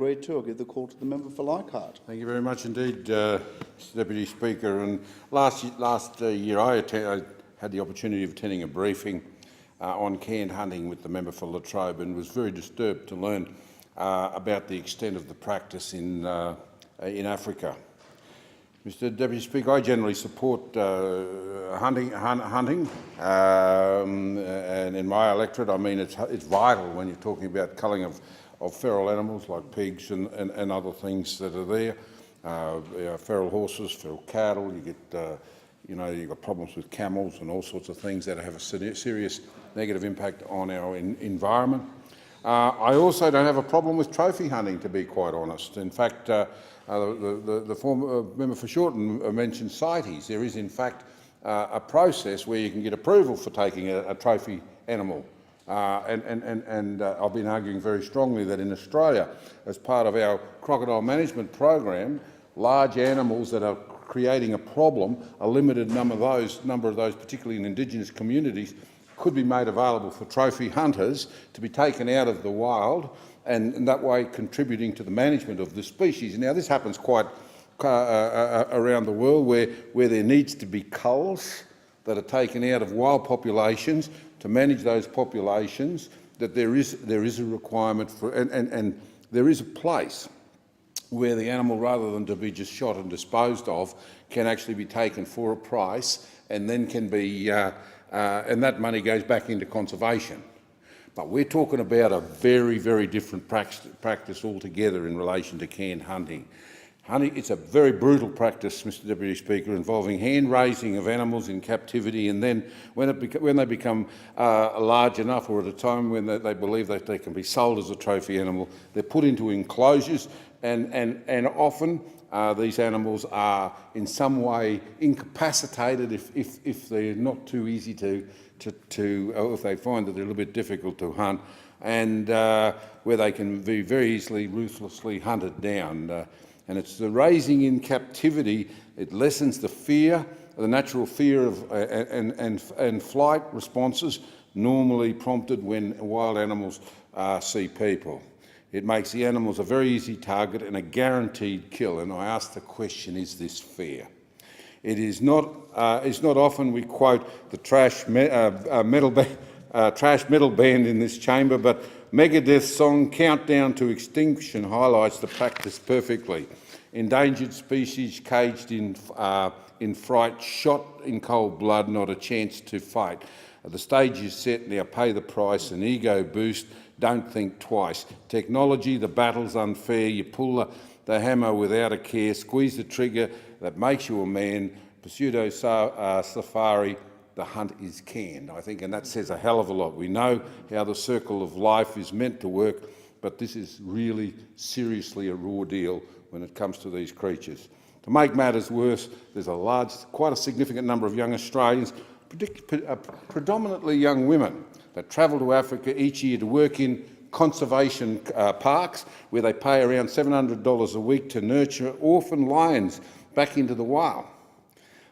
agreed to. I'll give the call to the member for Leichhardt. Thank you very much indeed, Mr Deputy Speaker. And last year I had the opportunity of attending a briefing on canned hunting with the member for Latrobe and was very disturbed to learn about the extent of the practice in Africa. Mr Deputy Speaker, I generally support hunting and in my electorate, I mean, it's vital when you're talking about culling of feral animals like pigs and other things that are there. Feral horses, feral cattle, you get, you've got problems with camels and all sorts of things that have a serious negative impact on our environment. I also don't have a problem with trophy hunting, to be quite honest. In fact, the former member for Shorten mentioned CITES. There is, in fact, a process where you can get approval for taking a trophy animal. And I've been arguing very strongly that in Australia, as part of our crocodile management program, large animals that are creating a problem, a limited number of those, particularly in Indigenous communities, could be made available for trophy hunters to be taken out of the wild and that way contributing to the management of the species. Now, this happens quite around the world where there needs to be culls that are taken out of wild populations to manage those populations, that there is a requirement for, and there is a place where the animal, rather than to be just shot and disposed of, can actually be taken for a price and then can be, and that money goes back into conservation. But we're talking about a very, very different practice altogether in relation to canned hunting. It's a very brutal practice, Mr Deputy Speaker, involving hand-raising of animals in captivity, and then when they become large enough, or at a time when they believe that they can be sold as a trophy animal, they're put into enclosures, and often these animals are in some way incapacitated if they're not too easy or if they find that they're a little bit difficult to hunt, and where they can be very easily, ruthlessly hunted down. And it's the raising in captivity, it lessens the fear, the natural fear of and flight responses normally prompted when wild animals see people. It makes the animals a very easy target and a guaranteed kill. And I ask the question, is this fair? It is not. It's not often we quote the trash metal band in this chamber, but Megadeth's song "Countdown to Extinction" highlights the practice perfectly. Endangered species caged in fright, shot in cold blood, not a chance to fight. The stage is set, now pay the price, an ego boost, don't think twice. Technology, the battle's unfair, you pull the hammer without a care, squeeze the trigger, that makes you a man, pseudo safari, the hunt is canned, I think, and that says a hell of a lot. We know how the circle of life is meant to work, but this is really seriously a raw deal when it comes to these creatures. To make matters worse, there's quite a significant number of young Australians, predominantly young women, that travel to Africa each year to work in conservation parks where they pay around $700 a week to nurture orphan lions back into the wild.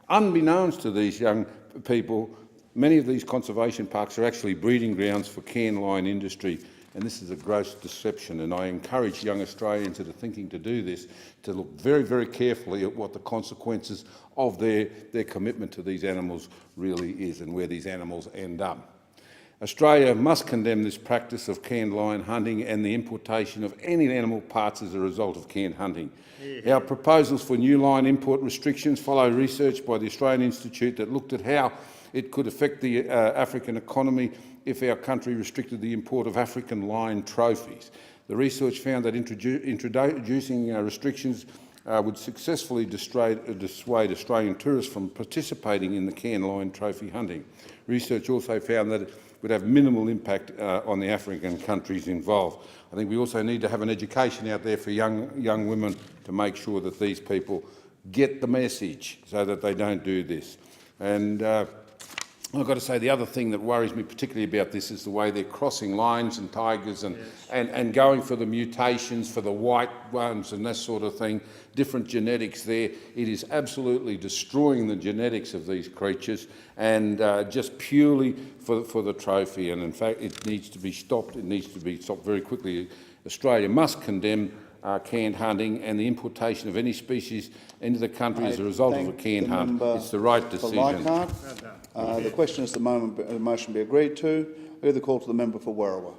Unbeknownst to these young people, many of these conservation parks are actually breeding grounds for canned lion industry, and this is a gross deception, and I encourage young Australians that are thinking to do this to look very, very carefully at what the consequences of their commitment to these animals really is and where these animals end up. Australia must condemn this practice of canned lion hunting and the importation of any animal parts as a result of canned hunting. Yeah. Our proposals for new lion import restrictions follow research by the Australian Institute that looked at how it could affect the African economy if our country restricted the import of African lion trophies. The research found that introducing restrictions would successfully dissuade Australian tourists from participating in the canned lion trophy hunting. Research also found that it would have minimal impact on the African countries involved. I think we also need to have an education out there for young women to make sure that these people get the message so that they don't do this. And I've got to say, the other thing that worries me particularly about this is the way they're crossing lions and tigers and going for the mutations for the white ones and that sort of thing, different genetics there. It is absolutely destroying the genetics of these creatures and just purely for the trophy. And in fact, it needs to be stopped. It needs to be stopped very quickly. Australia must condemn canned hunting and the importation of any species into the country as a result of a Thank canned the hunt. member It's the right for decision. Leichhardt. The question is the motion be agreed to. I hear the call to the member for Werriwa.